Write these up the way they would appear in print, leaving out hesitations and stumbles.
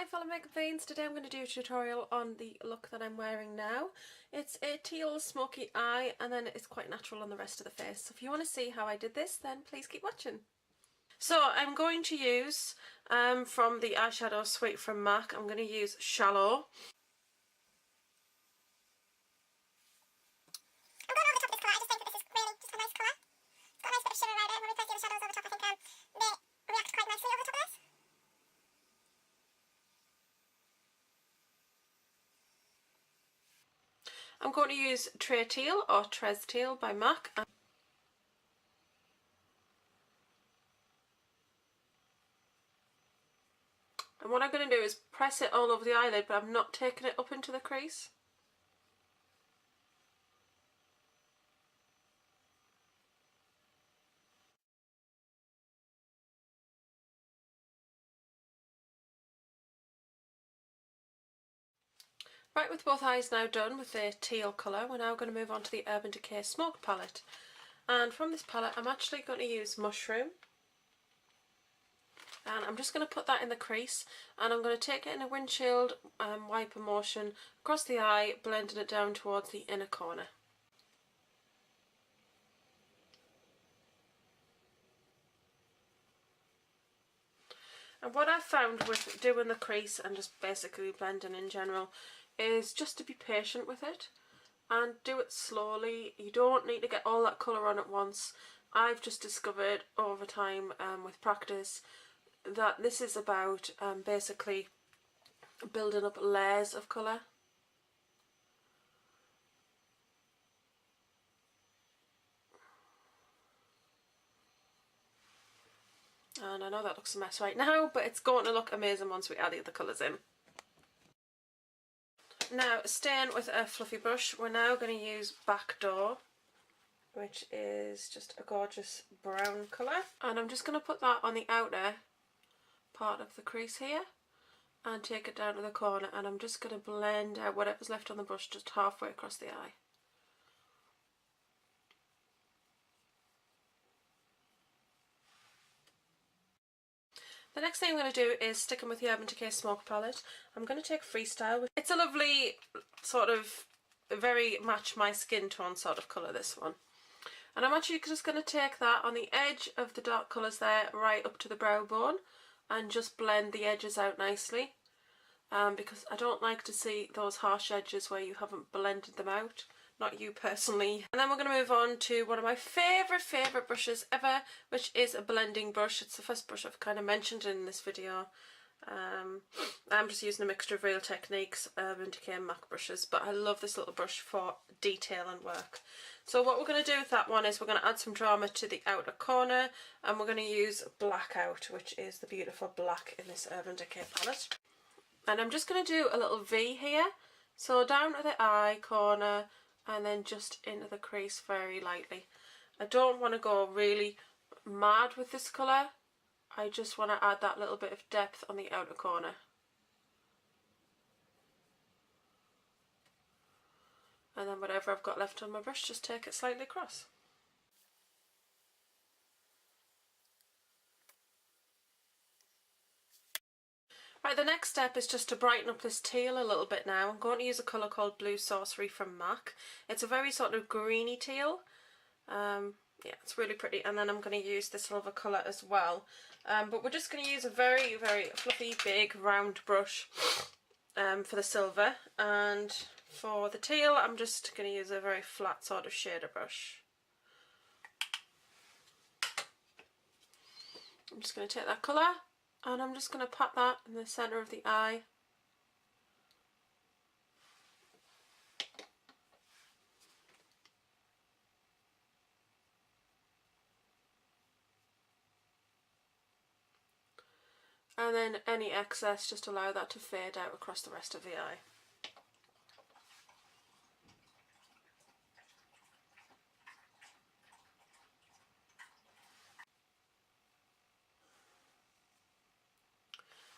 fellow makeup fiends, today I'm going to do a tutorial on the look that I'm wearing now. It's a teal smoky eye and then it's quite natural on the rest of the face. So if you want to see how I did this, then please keep watching. So I'm going to use, from the eyeshadow suite from MAC, I'm going to use Shallow. I'm going over the top of this colour. I just think that this is really just a nice colour. It's got a nice bit of shimmer around it, and when we place the other shadows over top, I think they react quite nicely over top of this. I'm going to use Tres Teal or Tres Teal by MAC. And what I'm going to do is press it all over the eyelid, but I'm not taking it up into the crease. Right, with both eyes now done with the teal colour, we're now going to move on to the Urban Decay Smoke palette. And from this palette I'm actually going to use Mushroom. And I'm just going to put that in the crease, and I'm going to take it in a windshield wiper motion across the eye, blending it down towards the inner corner. And what I've found with doing the crease and just basically blending in general is just to be patient with it and do it slowly. You don't need to get all that colour on at once. I've just discovered over time with practice that this is about basically building up layers of colour. And I know that looks a mess right now, but it's going to look amazing once we add the other colours in. Now, staying with a fluffy brush, we're now going to use Backdoor, which is just a gorgeous brown colour. And I'm just going to put that on the outer part of the crease here and take it down to the corner, and I'm just going to blend out whatever's left on the brush just halfway across the eye. The next thing I'm going to do is, sticking with the Urban Decay Smoke palette, I'm going to take Freestyle. It's a lovely sort of very match my skin tone sort of colour, this one. And I'm actually just going to take that on the edge of the dark colours there right up to the brow bone and just blend the edges out nicely, because I don't like to see those harsh edges where you haven't blended them out. Not you personally. And then we're going to move on to one of my favourite brushes ever, which is a blending brush. It's the first brush I've kind of mentioned in this video. I'm just using a mixture of Real Techniques, Urban Decay and MAC brushes, but I love this little brush for detail and work. So what we're going to do with that one is we're going to add some drama to the outer corner, and we're going to use Blackout, which is the beautiful black in this Urban Decay palette. And I'm just going to do a little V here, so down to the eye corner and then just into the crease very lightly. I don't want to go really mad with this colour, I just want to add that little bit of depth on the outer corner. And then whatever I've got left on my brush, just take it slightly across. Right, the next step is just to brighten up this teal a little bit now. I'm going to use a colour called Blue Sorcery from MAC. It's a very sort of greeny teal. Yeah, it's really pretty. And then I'm going to use this silver colour as well. But we're just going to use a very fluffy, big, round brush for the silver. And for the teal, I'm just going to use a very flat sort of shader brush. I'm just going to take that colour, and I'm just going to pat that in the centre of the eye. And then any excess, just allow that to fade out across the rest of the eye.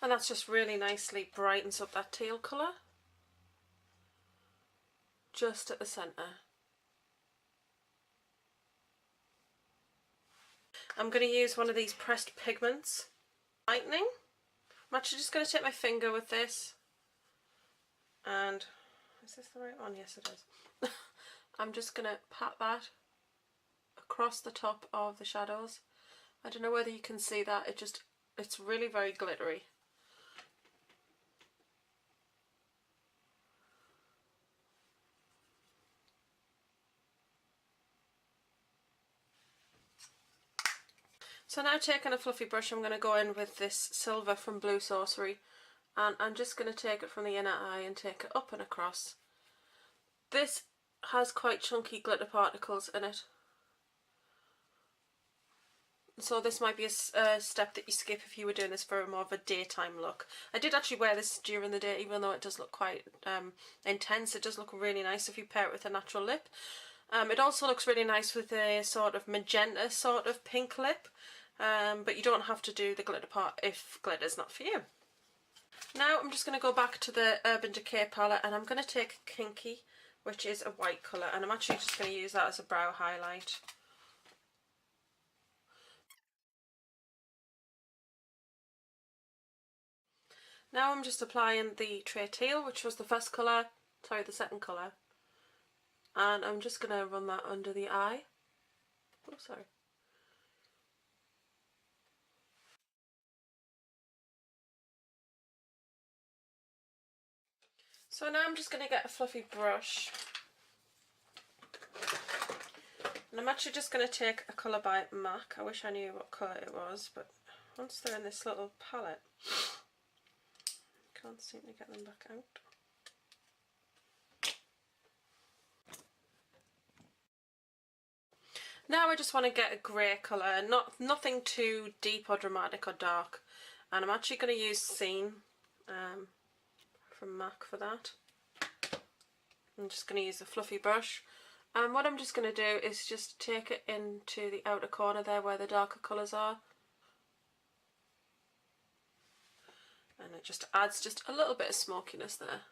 And that's just really nicely brightens up that teal colour. Just at the centre. I'm going to use one of these pressed pigments, Enlightening, I'm actually just going to take my finger with this and, is this the right one? Yes it is. I'm just going to pat that across the top of the shadows. I don't know whether you can see that, it's really very glittery. So now taking a fluffy brush, I'm going to go in with this silver from Blue Sorcery, and I'm just going to take it from the inner eye and take it up and across. This has quite chunky glitter particles in it, so this might be a step that you skip if you were doing this for more of a daytime look. I did actually wear this during the day, even though it does look quite intense. It does look really nice if you pair it with a natural lip. It also looks really nice with a sort of magenta sort of pink lip. But you don't have to do the glitter part if glitter's not for you. Now I'm just going to go back to the Urban Decay palette, and I'm going to take Kinky, which is a white colour, and I'm actually just going to use that as a brow highlight. Now I'm just applying the Tres Teal, which was the second colour, and I'm just going to run that under the eye. Oh, sorry. So now I'm just going to get a fluffy brush, and I'm actually just going to take a colour by MAC. I wish I knew what colour it was, but once they're in this little palette, I can't seem to get them back out. Now I just want to get a grey colour, nothing too deep or dramatic or dark, and I'm actually going to use Scene from MAC for that. I'm just going to use a fluffy brush, and what I'm just going to do is just take it into the outer corner there where the darker colours are, and it just adds just a little bit of smokiness there.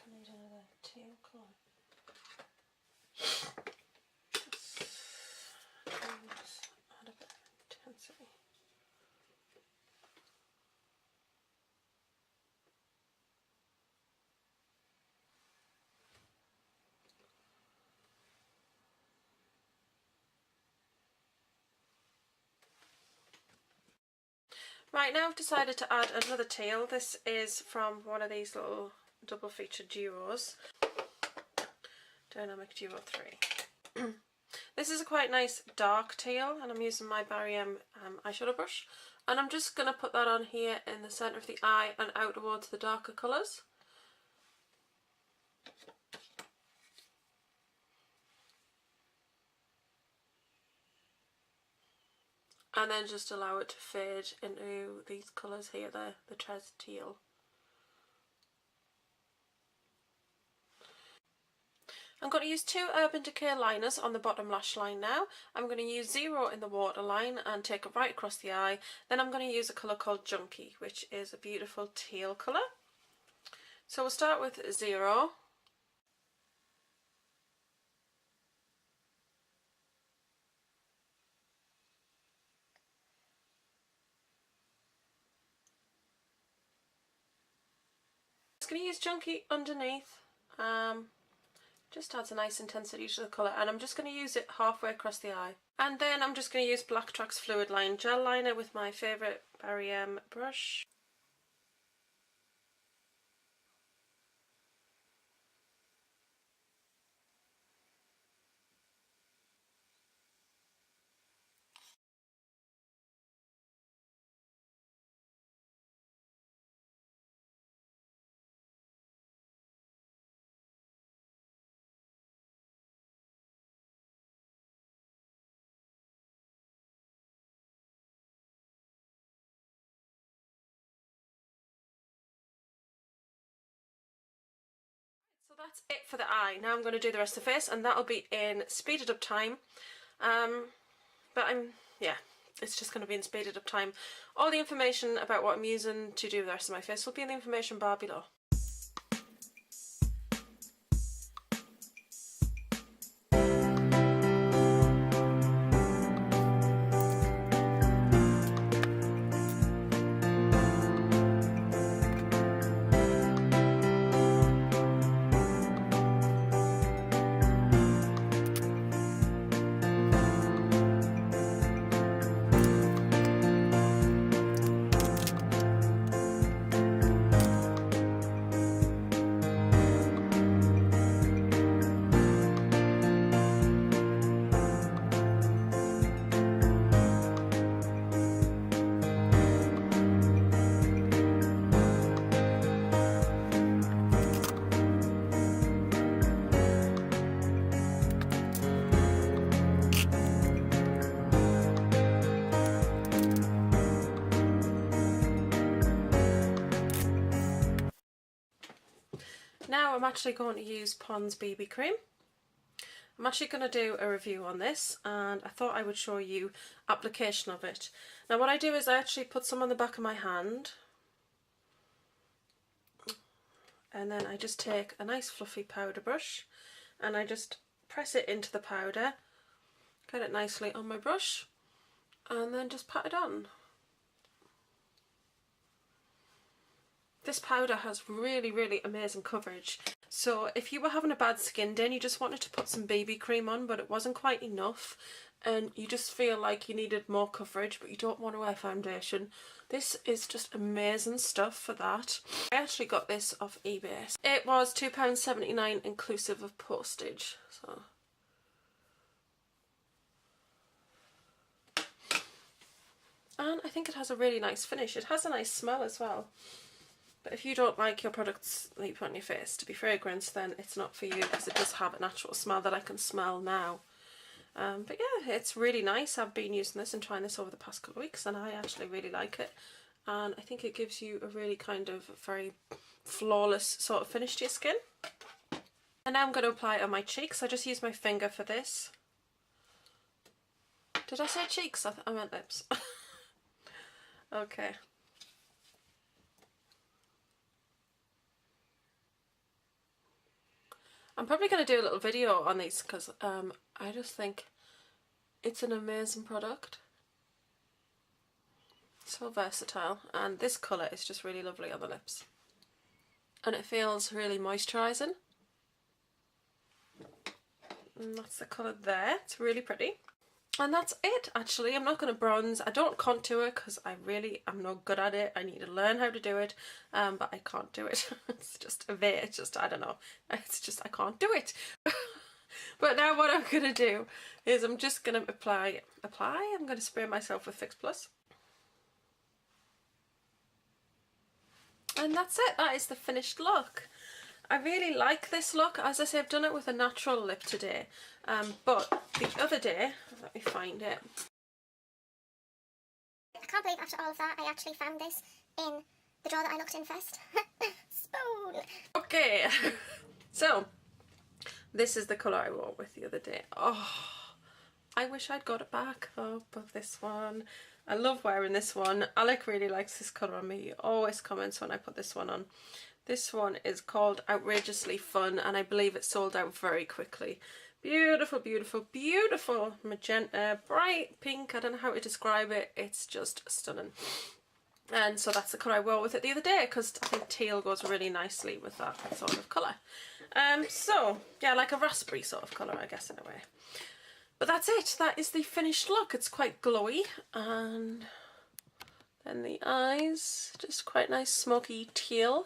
I need another teal colour. Just add a bit of intensity. Right, now I've decided to add another teal. This is from one of these little double feature duos. Dynamic Duo 3. This is a quite nice dark teal, and I'm using my Barry M eyeshadow brush, and I'm just going to put that on here in the centre of the eye and out towards the darker colours. And then just allow it to fade into these colours here, the Tres Teal. I'm going to use two Urban Decay liners on the bottom lash line now. I'm going to use 0 in the waterline and take it right across the eye. Then I'm going to use a colour called Junkie, which is a beautiful teal colour. So we'll start with 0. I'm going to use Junkie underneath. Just adds a nice intensity to the colour, and I'm just going to use it halfway across the eye. And then I'm just going to use Blackto's Fluidline gel liner with my favourite Barry M brush. That's it for the eye. Now I'm going to do the rest of the face, and that'll be in speeded up time. Yeah, it's just going to be in speeded up time. All the information about what I'm using to do the rest of my face will be in the information bar below. Now I'm actually going to use Pond's BB cream. I'm actually going to do a review on this, and I thought I would show you application of it. Now what I do is I actually put some on the back of my hand, and then I just take a nice fluffy powder brush and I just press it into the powder, get it nicely on my brush, and then just pat it on. This powder has really amazing coverage, so if you were having a bad skin day and you just wanted to put some BB cream on but it wasn't quite enough and you just feel like you needed more coverage but you don't want to wear foundation, this is just amazing stuff for that. I actually got this off eBay. It was £2.79 inclusive of postage. So and I think it has a really nice finish. It has a nice smell as well. But if you don't like your products that you put on your face to be fragrance, then it's not for you, because it does have a natural smell that I can smell now. But yeah, it's really nice. I've been using this and trying this over the past couple of weeks, and I actually really like it. And I think it gives you a really kind of very flawless sort of finish to your skin. And now I'm going to apply it on my cheeks. I just use my finger for this. Did I say cheeks? I meant lips. Okay. I'm probably going to do a little video on these because I just think it's an amazing product. So versatile, and this colour is just really lovely on the lips. And it feels really moisturising. And that's the colour there, it's really pretty. And that's it actually. I'm not going to bronze. I don't contour because I'm not good at it. I need to learn how to do it, but I can't do it. It's just I don't know. It's just I can't do it. But now what I'm going to do is I'm just going to apply. I'm going to spray myself with Fix Plus. And that's it. That is the finished look. I really like this look. As I say, I've done it with a natural lip today, but the other day, let me find it. I can't believe after all of that I actually found this in the drawer that I looked in first. Spoon! Okay, so this is the colour I wore with the other day. Oh, I wish I'd got it back up of this one. I love wearing this one. Alec really likes this colour on me. He always comments when I put this one on. This one is called Outrageously Fun, and I believe it sold out very quickly. Beautiful, beautiful, beautiful magenta, bright pink. I don't know how to describe it. It's just stunning. And so that's the colour I wore with it the other day, because I think teal goes really nicely with that sort of colour. So, yeah, like a raspberry sort of colour, I guess, in a way. But that's it. That is the finished look. It's quite glowy, and then the eyes, just quite nice smoky teal.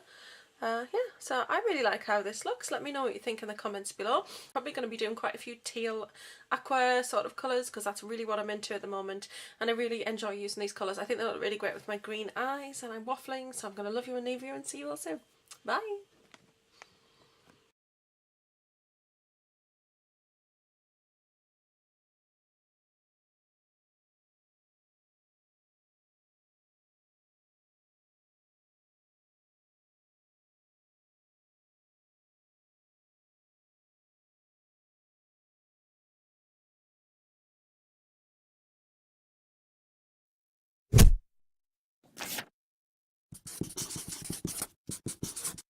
Yeah, so I really like how this looks. Let me know what you think in the comments below. Probably going to be doing quite a few teal aqua sort of colours, because that's really what I'm into at the moment, and I really enjoy using these colours. I think they look really great with my green eyes, and I'm waffling, so I'm going to love you and leave you and see you all soon. Bye!